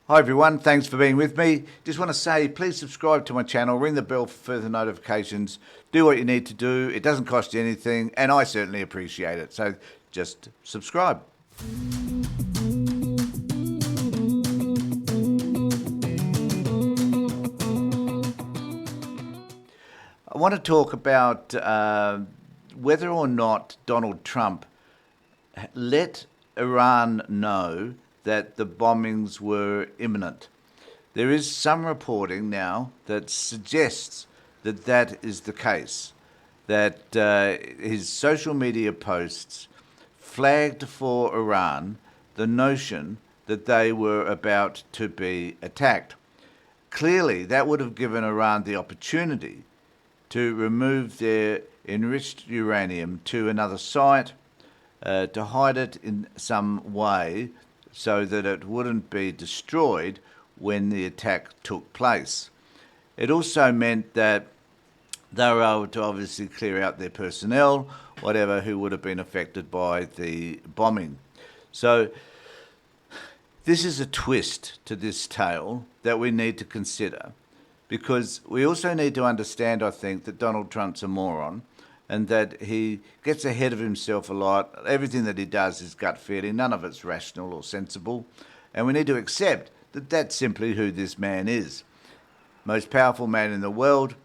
Hi everyone, thanks for being with me. Just want to say, please subscribe to my channel, ring the bell for further notifications, do what you need to do. It doesn't cost you anything, and I certainly appreciate it. So just subscribe. I want to talk about whether or not Donald Trump let Iran know that the bombings were imminent. There is some reporting now that suggests that that is the case, that his social media posts flagged for Iran the notion that they were about to be attacked. Clearly, that would have given Iran the opportunity to remove their enriched uranium to another site, to hide it in some way so that it wouldn't be destroyed when the attack took place. It also meant that they were able to obviously clear out their personnel, whatever, who would have been affected by the bombing. So this is a twist to this tale that we need to consider, because we also need to understand, I think, that Donald Trump's a moron and that he gets ahead of himself a lot. Everything that he does is gut feeling. None of it's rational or sensible. And we need to accept that that's simply who this man is. Most powerful man in the world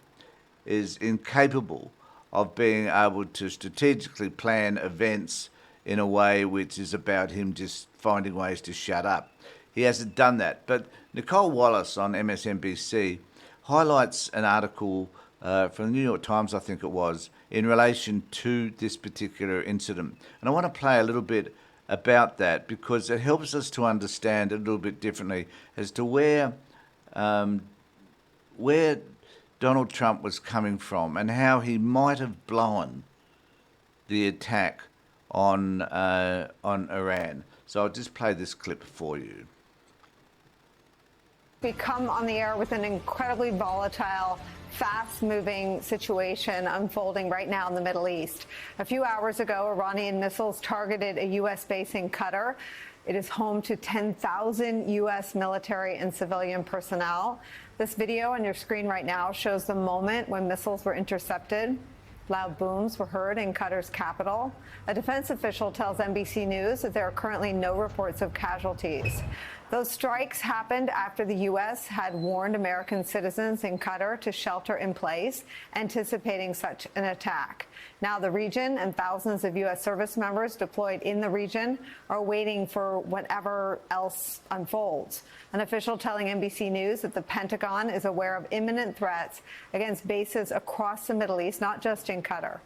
is incapable of being able to strategically plan events in a way which is about him just finding ways to shut up. He hasn't done that. But Nicole Wallace on MSNBC highlights an article from the New York Times, I think it was, in relation to this particular incident. And I want to play a little bit about that because it helps us to understand a little bit differently as to where Donald Trump was coming from and how he might have blown the attack on Iran. So I'll just play this clip for you. We come on the air with an incredibly volatile, fast-moving situation unfolding right now in the Middle East. A few hours ago, Iranian missiles targeted a U.S. base in Qatar. It is home to 10,000 U.S. military and civilian personnel. This video on your screen right now shows the moment when missiles were intercepted. Loud booms were heard in Qatar's capital. A defense official tells NBC News that there are currently no reports of casualties. Those strikes happened after the U.S. had warned American citizens in Qatar to shelter in place, anticipating such an attack. Now the region and thousands of U.S. service members deployed in the region are waiting for whatever else unfolds. An official telling NBC News that the Pentagon is aware of imminent threats against bases across the Middle East, not just in Qatar.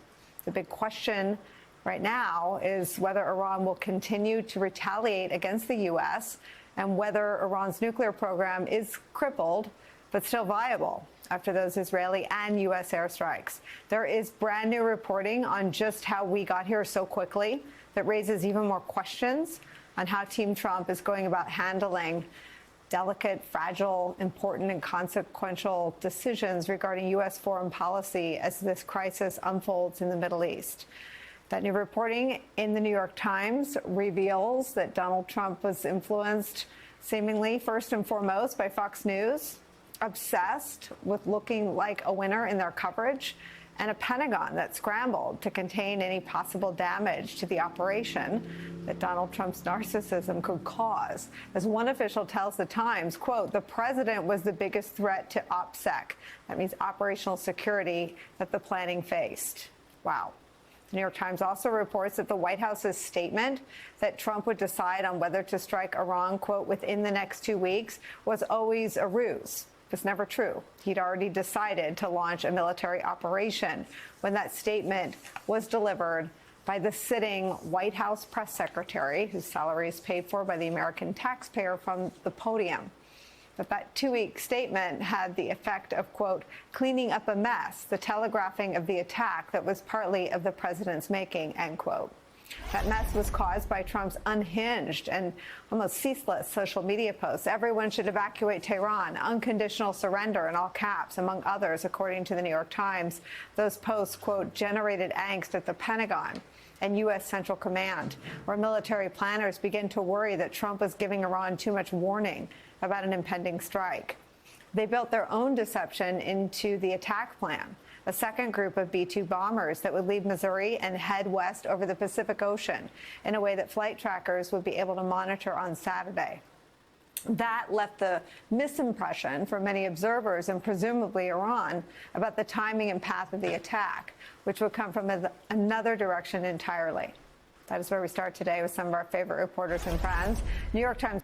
The big question right now is whether Iran will continue to retaliate against the U.S., and whether Iran's nuclear program is crippled but still viable after those Israeli and U.S. airstrikes. There is brand new reporting on just how we got here so quickly that raises even more questions on how Team Trump is going about handling delicate, fragile, important, and consequential decisions regarding U.S. foreign policy as this crisis unfolds in the Middle East. That new reporting in the New York Times reveals that Donald Trump was influenced, seemingly first and foremost, by Fox News, obsessed with looking like a winner in their coverage, and a Pentagon that scrambled to contain any possible damage to the operation that Donald Trump's narcissism could cause. As one official tells the Times, quote, "The president was the biggest threat to OPSEC." That means operational security that the planning faced. Wow. The New York Times also reports that the White House's statement that Trump would decide on whether to strike Iran, quote, within the next 2 weeks was always a ruse. It was never true. He'd already decided to launch a military operation when that statement was delivered by the sitting White House press secretary, whose salary is paid for by the American taxpayer, from the podium. But that 2-week statement had the effect of, quote, cleaning up a mess, the telegraphing of the attack that was partly of the president's making, end quote. That mess was caused by Trump's unhinged and almost ceaseless social media posts. Everyone should evacuate Tehran, unconditional surrender in all caps, among others, according to the New York Times. Those posts, quote, generated angst at the Pentagon. and U.S. Central Command, where military planners begin to worry that Trump was giving Iran too much warning about an impending strike. They built their own deception into the attack plan, a second group of B-2 bombers that would leave Missouri and head west over the Pacific Ocean in a way that flight trackers would be able to monitor on Saturday. That left the misimpression for many observers, and presumably Iran, about the timing and path of the attack, which would come from another direction entirely. That is where we start today with some of our favorite reporters and friends. New York Times.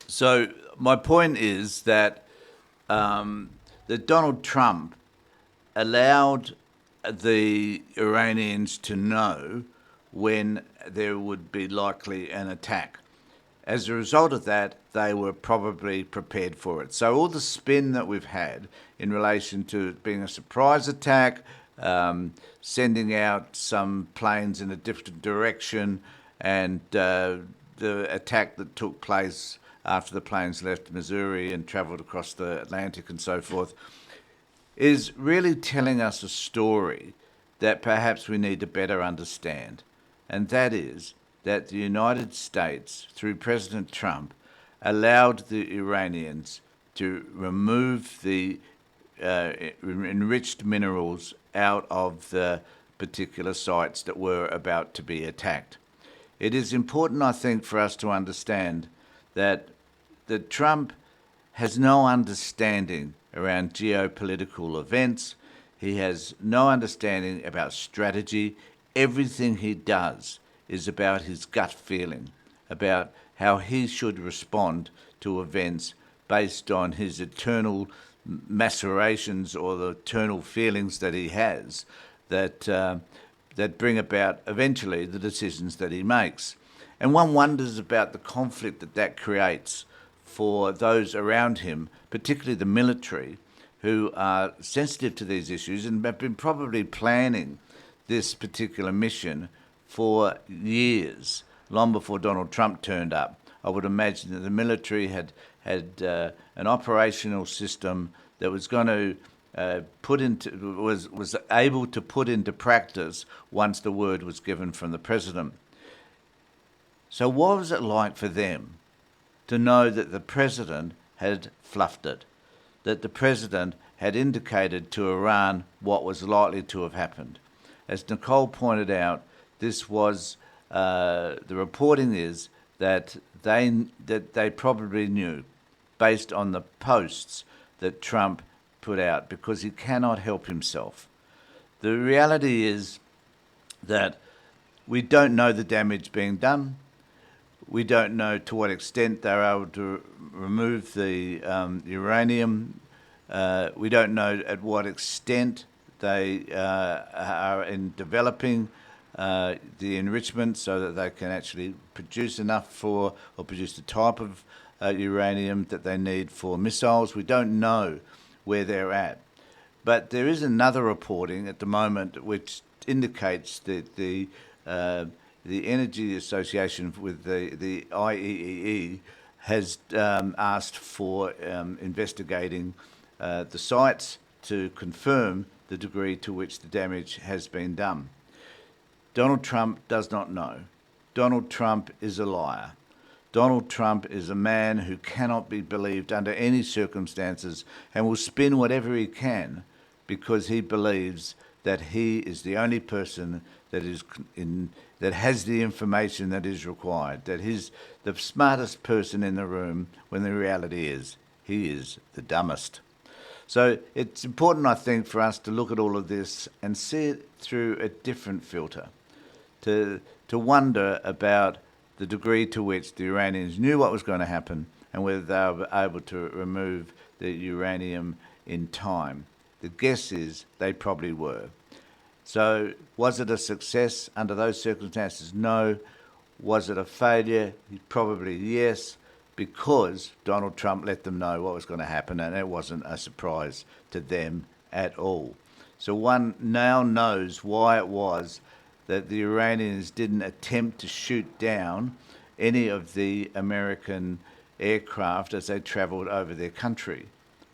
So my point is that that Donald Trump allowed the Iranians to know when there would be likely an attack. As a result of that, they were probably prepared for it. So all the spin that we've had in relation to it being a surprise attack, sending out some planes in a different direction, and the attack that took place after the planes left Missouri and travelled across the Atlantic and so forth, is really telling us a story that perhaps we need to better understand. And that is that the United States, through President Trump, allowed the Iranians to remove the enriched minerals out of the particular sites that were about to be attacked. It is important, I think, for us to understand that Trump has no understanding around geopolitical events. He has no understanding about strategy. Everything he does is about his gut feeling, about how he should respond to events based on his eternal macerations or the eternal feelings that he has that bring about eventually the decisions that he makes. And one wonders about the conflict that creates for those around him, particularly the military, who are sensitive to these issues and have been probably planning this particular mission for years, long before Donald Trump turned up. I would imagine that the military had an operational system that was going to was able to put into practice once the word was given from the president. So what was it like for them to know that the president had fluffed it, that the president had indicated to Iran what was likely to have happened? As Nicole pointed out, this was the reporting is that they probably knew, based on the posts that Trump put out, because he cannot help himself. The reality is that we don't know the damage being done. We don't know to what extent they're able to remove the uranium. We don't know at what extent they are in developing the enrichment so that they can actually produce enough for, or produce the type of uranium that they need for missiles. We don't know where they're at. But there is another reporting at the moment which indicates that the Energy Association with the IEEE has asked for investigating the sites to confirm the degree to which the damage has been done. Donald Trump does not know. Donald Trump is a liar. Donald Trump is a man who cannot be believed under any circumstances and will spin whatever he can because he believes that he is the only person that has the information that is required, that he's the smartest person in the room, when the reality is he is the dumbest. So it's important, I think, for us to look at all of this and see it through a different filter, to wonder about the degree to which the Iranians knew what was going to happen and whether they were able to remove the uranium in time. The guess is they probably were. So was it a success under those circumstances? No. Was it a failure? Probably yes, because Donald Trump let them know what was going to happen, and it wasn't a surprise to them at all. So one now knows why it was that the Iranians didn't attempt to shoot down any of the American aircraft as they travelled over their country.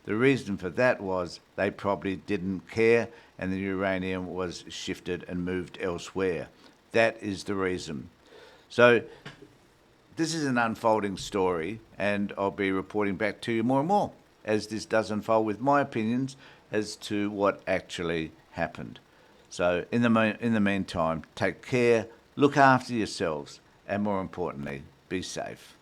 The reason for that was they probably didn't care, and the uranium was shifted and moved elsewhere. That is the reason. So this is an unfolding story, and I'll be reporting back to you more and more as this does unfold with my opinions as to what actually happened. So in the meantime, take care, look after yourselves, and more importantly, be safe.